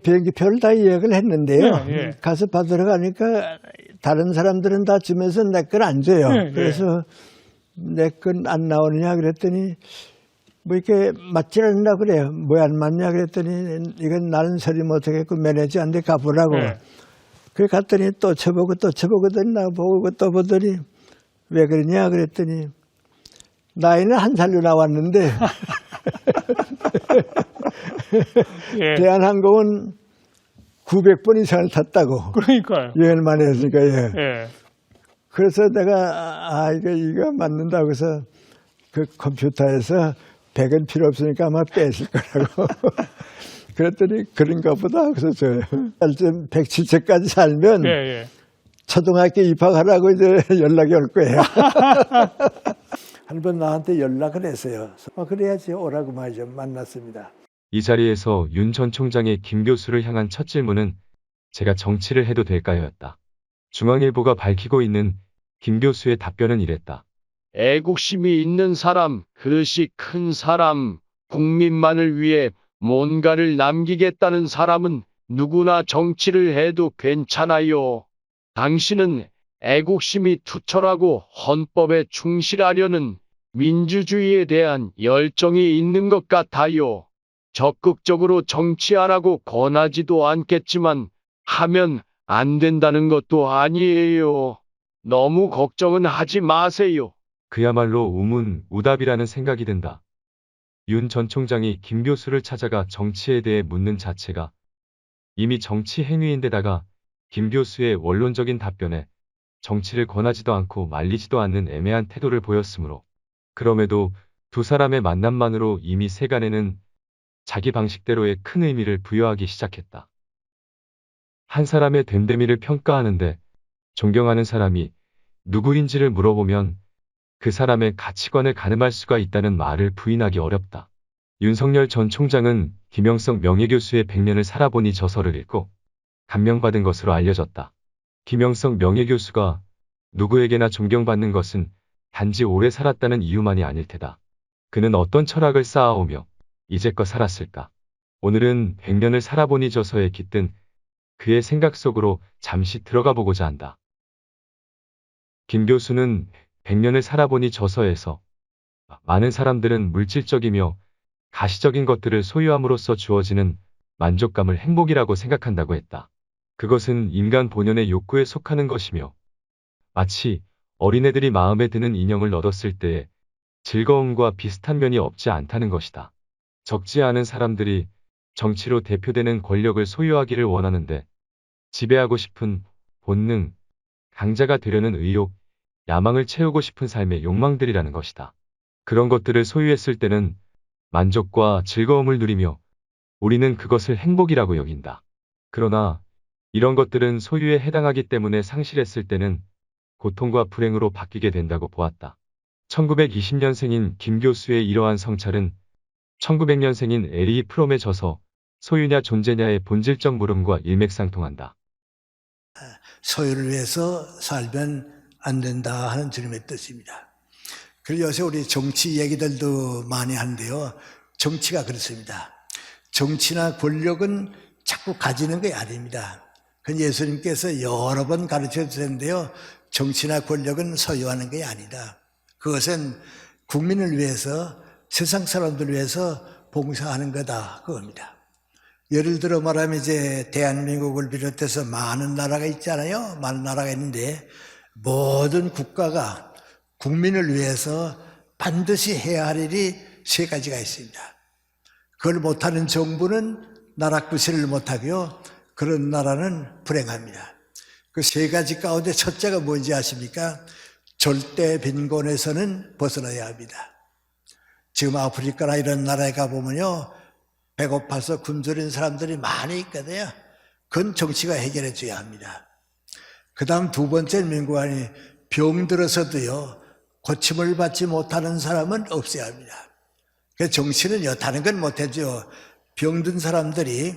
비행기표를 다 예약을 했는데요. 예, 예. 가서 받으러 가니까 다른 사람들은 다 주면서 내 건 안 줘요. 예, 그래서 내 건 안 나오느냐 그랬더니 뭐 이렇게 맞질 않나 그래요. 왜 안 맞냐 그랬더니 이건 나는 처리 못하겠고 매니저한테 가보라고. 예. 그래 갔더니 또 쳐보고 또 쳐보거든 나보고 또 보더니 왜 그러냐 그랬더니 나이는 한 살로 나왔는데 예. 대한항공은 900번 이상을 탔다고. 그러니까요. 여행을 많이 했으니까, 예. 예. 그래서 내가, 이거 맞는다. 그래서 그 컴퓨터에서 100은 필요 없으니까 아마 뺐을 거라고. 그랬더니 그런가 보다. 그래서 저, 107세까지 살면 예, 예. 초등학교 입학하라고 이제 연락이 올 거예요. 한 번 나한테 연락을 했어요. 그래야지 오라고 말이죠. 만났습니다. 이 자리에서 윤 전 총장의 김 교수를 향한 첫 질문은 제가 정치를 해도 될까요?였다. 중앙일보가 밝히고 있는 김 교수의 답변은 이랬다. 애국심이 있는 사람, 그릇이 큰 사람, 국민만을 위해 뭔가를 남기겠다는 사람은 누구나 정치를 해도 괜찮아요. 당신은 애국심이 투철하고 헌법에 충실하려는 민주주의에 대한 열정이 있는 것 같아요. 적극적으로 정치 안 하고 권하지도 않겠지만 하면 안 된다는 것도 아니에요. 너무 걱정은 하지 마세요. 그야말로 우문우답이라는 생각이 든다. 윤 전 총장이 김 교수를 찾아가 정치에 대해 묻는 자체가 이미 정치 행위인데다가 김 교수의 원론적인 답변에 정치를 권하지도 않고 말리지도 않는 애매한 태도를 보였으므로 그럼에도 두 사람의 만남만으로 이미 세간에는 자기 방식대로의 큰 의미를 부여하기 시작했다. 한 사람의 됨됨이를 평가하는데 존경하는 사람이 누구인지를 물어보면 그 사람의 가치관을 가늠할 수가 있다는 말을 부인하기 어렵다. 윤석열 전 총장은 김영석 명예교수의 100년을 살아보니 저서를 읽고 감명받은 것으로 알려졌다. 김영석 명예교수가 누구에게나 존경받는 것은 단지 오래 살았다는 이유만이 아닐 테다. 그는 어떤 철학을 쌓아오며 이제껏 살았을까? 오늘은 100년을 살아보니 저서에 깃든 그의 생각 속으로 잠시 들어가 보고자 한다. 김 교수는 100년을 살아보니 저서에서 많은 사람들은 물질적이며 가시적인 것들을 소유함으로써 주어지는 만족감을 행복이라고 생각한다고 했다. 그것은 인간 본연의 욕구에 속하는 것이며 마치 어린애들이 마음에 드는 인형을 얻었을 때의 즐거움과 비슷한 면이 없지 않다는 것이다. 적지 않은 사람들이 정치로 대표되는 권력을 소유하기를 원하는데 지배하고 싶은 본능, 강자가 되려는 의욕, 야망을 채우고 싶은 삶의 욕망들이라는 것이다. 그런 것들을 소유했을 때는 만족과 즐거움을 누리며 우리는 그것을 행복이라고 여긴다. 그러나 이런 것들은 소유에 해당하기 때문에 상실했을 때는 고통과 불행으로 바뀌게 된다고 보았다. 1920년생인 김 교수의 이러한 성찰은 1900년생인 에리 프롬의 저서 소유냐 존재냐의 본질적 물음과 일맥상통한다. 소유를 위해서 살면 안 된다 하는 주님의 뜻입니다. 그리고 요새 우리 정치 얘기들도 많이 하는데요. 정치가 그렇습니다. 정치나 권력은 자꾸 가지는 게 아닙니다. 그 예수님께서 여러 번 가르쳐 주셨는데요. 정치나 권력은 소유하는 게 아니다. 그것은 국민을 위해서, 세상 사람들을 위해서 봉사하는 거다. 그겁니다. 예를 들어 말하면 이제 대한민국을 비롯해서 많은 나라가 있잖아요. 많은 나라가 있는데 모든 국가가 국민을 위해서 반드시 해야 할 일이 세 가지가 있습니다. 그걸 못하는 정부는 나라 구실을 못하고요. 그런 나라는 불행합니다. 그 세 가지 가운데 첫째가 뭔지 아십니까? 절대 빈곤에서는 벗어나야 합니다. 지금 아프리카나 이런 나라에 가보면요. 배고파서 굶주린 사람들이 많이 있거든요. 그건 정치가 해결해 줘야 합니다. 그 다음 두 번째 민구안이 병들어서도요. 고침을 받지 못하는 사람은 없어야 합니다. 그래서 정치는 다른 건 못해죠. 병든 사람들이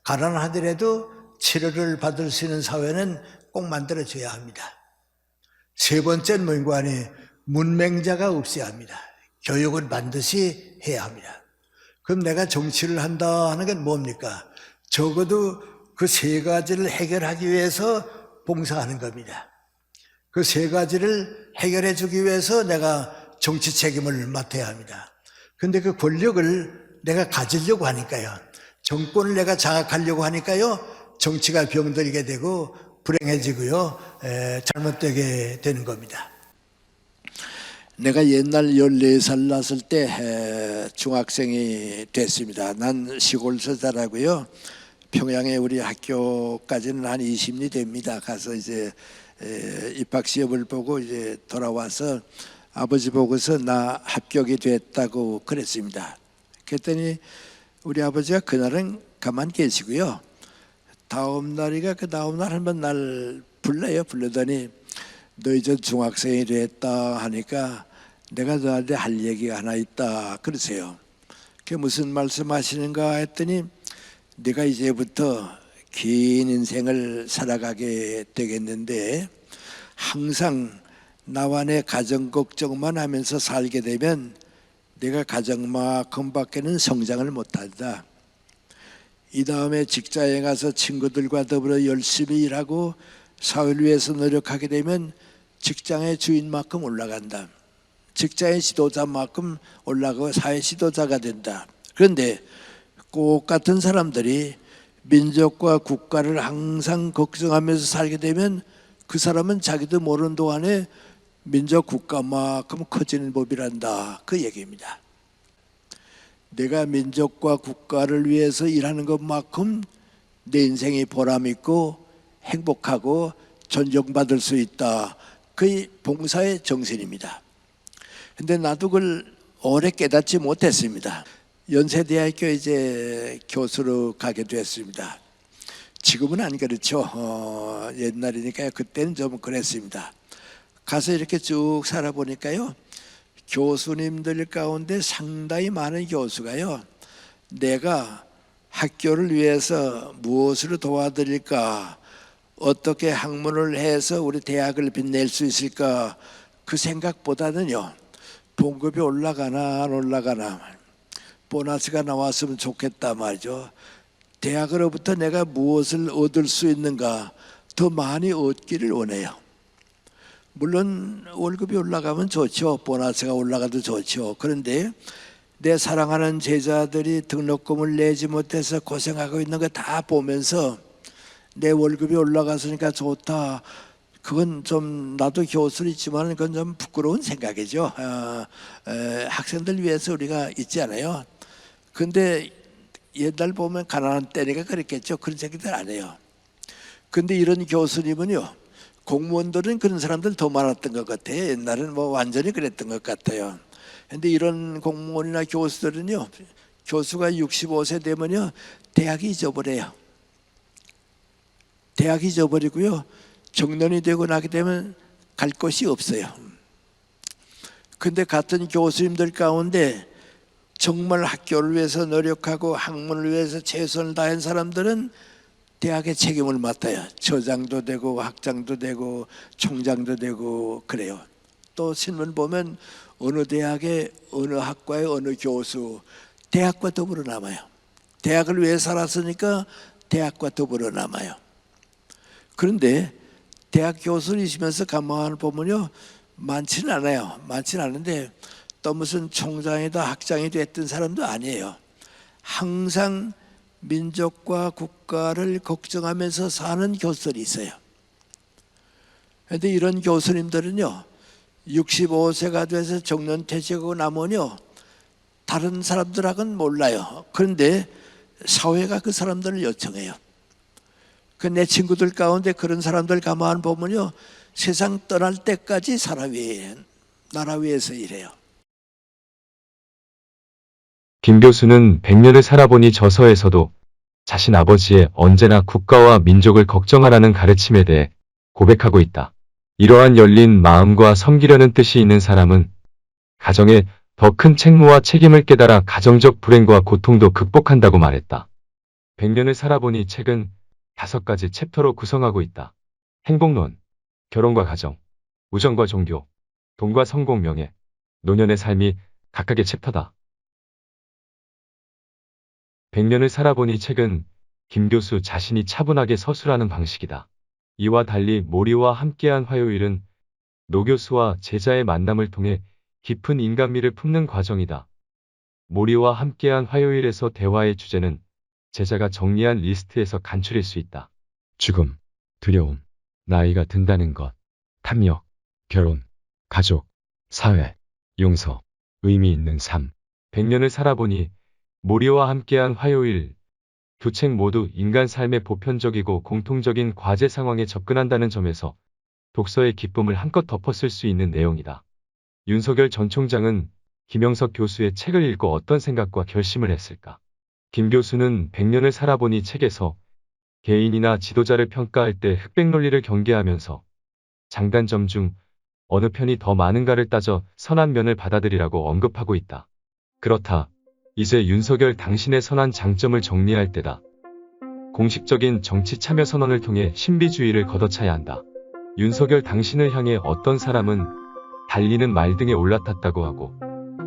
가난하더라도 치료를 받을 수 있는 사회는 꼭 만들어줘야 합니다. 세 번째는 민구안이 문맹자가 없어야 합니다. 교육은 반드시 해야 합니다. 그럼 내가 정치를 한다 하는 건 뭡니까? 적어도 그 세 가지를 해결하기 위해서 봉사하는 겁니다. 그 세 가지를 해결해 주기 위해서 내가 정치 책임을 맡아야 합니다. 근데 그 권력을 내가 가지려고 하니까요. 정권을 내가 장악하려고 하니까요. 정치가 병들게 되고 불행해지고요. 잘못되게 되는 겁니다. 내가 옛날 14살 났을 때 중학생이 됐습니다. 난 시골에서 자라고요. 평양에 우리 학교까지는 한 20리 됩니다. 가서 이제 입학 시험을 보고 이제 돌아와서 아버지 보고서 나 합격이 됐다고 그랬습니다. 그랬더니 우리 아버지가 그날은 가만히 계시고요. 다음 날이가 그 다음 날 한번 날 불러요. 불러더니 너 이제 중학생이 됐다 하니까 내가 너한테 할 얘기가 하나 있다 그러세요. 그게 무슨 말씀하시는가 했더니 네가 이제부터 긴 인생을 살아가게 되겠는데 항상 나와 내 가정 걱정만 하면서 살게 되면 내가 가정만큼밖에는 성장을 못한다. 이 다음에 직장에 가서 친구들과 더불어 열심히 일하고 사회를 위해서 노력하게 되면 직장의 주인만큼 올라간다. 직장의 지도자만큼 올라가고 사회 지도자가 된다. 그런데 꼭 같은 사람들이 민족과 국가를 항상 걱정하면서 살게 되면 그 사람은 자기도 모르는 동안에 민족 국가만큼 커지는 법이란다. 그 얘기입니다. 내가 민족과 국가를 위해서 일하는 것만큼 내 인생이 보람있고 행복하고 존경받을 수 있다. 그게 봉사의 정신입니다. 근데 나도 그걸 오래 깨닫지 못했습니다. 연세대학교 이제 교수로 가게 됐습니다. 지금은 안 그렇죠. 옛날이니까요. 그때는 좀 그랬습니다. 가서 이렇게 쭉 살아보니까요. 교수님들 가운데 상당히 많은 교수가요. 내가 학교를 위해서 무엇으로 도와드릴까? 어떻게 학문을 해서 우리 대학을 빛낼 수 있을까? 그 생각보다는요. 봉급이 올라가나 안 올라가나 보너스가 나왔으면 좋겠다 말이죠. 대학으로부터 내가 무엇을 얻을 수 있는가 더 많이 얻기를 원해요. 물론 월급이 올라가면 좋죠. 보너스가 올라가도 좋죠. 그런데 내 사랑하는 제자들이 등록금을 내지 못해서 고생하고 있는 거 다 보면서 내 월급이 올라갔으니까 좋다. 그건 좀 나도 교수이지만 그건 좀 부끄러운 생각이죠. 학생들 위해서 우리가 있지 않아요. 근데 옛날 보면 가난한 때니까 그랬겠죠. 그런 얘기들 안 해요. 근데 이런 교수님은요. 공무원들은 그런 사람들 더 많았던 것 같아요. 옛날은 뭐 완전히 그랬던 것 같아요. 근데 이런 공무원이나 교수들은요. 교수가 65세 되면요. 대학이 잊어버려요. 대학이 잊어버리고요. 정년이 되고 나게 되면 갈 곳이 없어요. 근데 같은 교수님들 가운데 정말 학교를 위해서 노력하고 학문을 위해서 최선을 다한 사람들은 대학의 책임을 맡아요. 처장도 되고 학장도 되고 총장도 되고 그래요. 또 신문 보면 어느 대학의 어느 학과의 어느 교수 대학과 더불어 남아요. 대학을 위해 살았으니까 대학과 더불어 남아요. 그런데 대학 교수이시면서 가만히 보면요. 많지는 않아요. 많지는 않은데 또 무슨 총장이다 학장이 됐던 사람도 아니에요. 항상 민족과 국가를 걱정하면서 사는 교수들이 있어요. 그런데 이런 교수님들은요. 65세가 돼서 정년퇴직하고 나면요. 다른 사람들하고는 몰라요. 그런데 사회가 그 사람들을 요청해요. 그 내 친구들 가운데 그런 사람들 가만 보면요. 세상 떠날 때까지 나라 위해서 일해요. 김 교수는 100년을 살아보니 저서에서도 자신 아버지의 언제나 국가와 민족을 걱정하라는 가르침에 대해 고백하고 있다. 이러한 열린 마음과 섬기려는 뜻이 있는 사람은 가정에 더 큰 책무와 책임을 깨달아 가정적 불행과 고통도 극복한다고 말했다. 100년을 살아보니 책은 5가지 챕터로 구성하고 있다. 행복론, 결혼과 가정, 우정과 종교, 돈과 성공 명예, 노년의 삶이 각각의 챕터다. 100년을 살아보니 책은 김 교수 자신이 차분하게 서술하는 방식이다. 이와 달리 모리와 함께한 화요일은 노 교수와 제자의 만남을 통해 깊은 인간미를 품는 과정이다. 모리와 함께한 화요일에서 대화의 주제는 제자가 정리한 리스트에서 간추릴 수 있다. 죽음, 두려움, 나이가 든다는 것, 탐욕, 결혼, 가족, 사회, 용서, 의미 있는 삶. 100년을 살아보니 모리와 함께한 화요일 두 책 모두 인간 삶의 보편적이고 공통적인 과제 상황에 접근한다는 점에서 독서의 기쁨을 한껏 덮었을 수 있는 내용이다. 윤석열 전 총장은 김영석 교수의 책을 읽고 어떤 생각과 결심을 했을까? 김 교수는 100년을 살아보니 책에서 개인이나 지도자를 평가할 때 흑백 논리를 경계하면서 장단점 중 어느 편이 더 많은가를 따져 선한 면을 받아들이라고 언급하고 있다. 그렇다. 이제 윤석열 당신의 선한 장점을 정리할 때다. 공식적인 정치 참여 선언을 통해 신비주의를 걷어차야 한다. 윤석열 당신을 향해 어떤 사람은 달리는 말 등에 올라탔다고 하고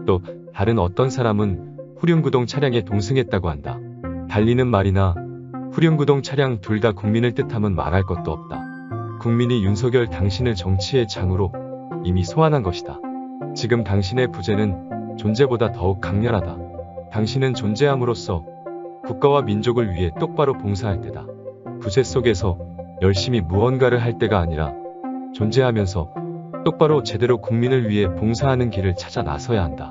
또 다른 어떤 사람은 후륜구동 차량에 동승했다고 한다. 달리는 말이나 후륜구동 차량 둘 다 국민을 뜻하면 말할 것도 없다. 국민이 윤석열 당신을 정치의 장으로 이미 소환한 것이다. 지금 당신의 부재는 존재보다 더욱 강렬하다. 당신은 존재함으로써 국가와 민족을 위해 똑바로 봉사할 때다. 부재 속에서 열심히 무언가를 할 때가 아니라 존재하면서 똑바로 제대로 국민을 위해 봉사하는 길을 찾아 나서야 한다.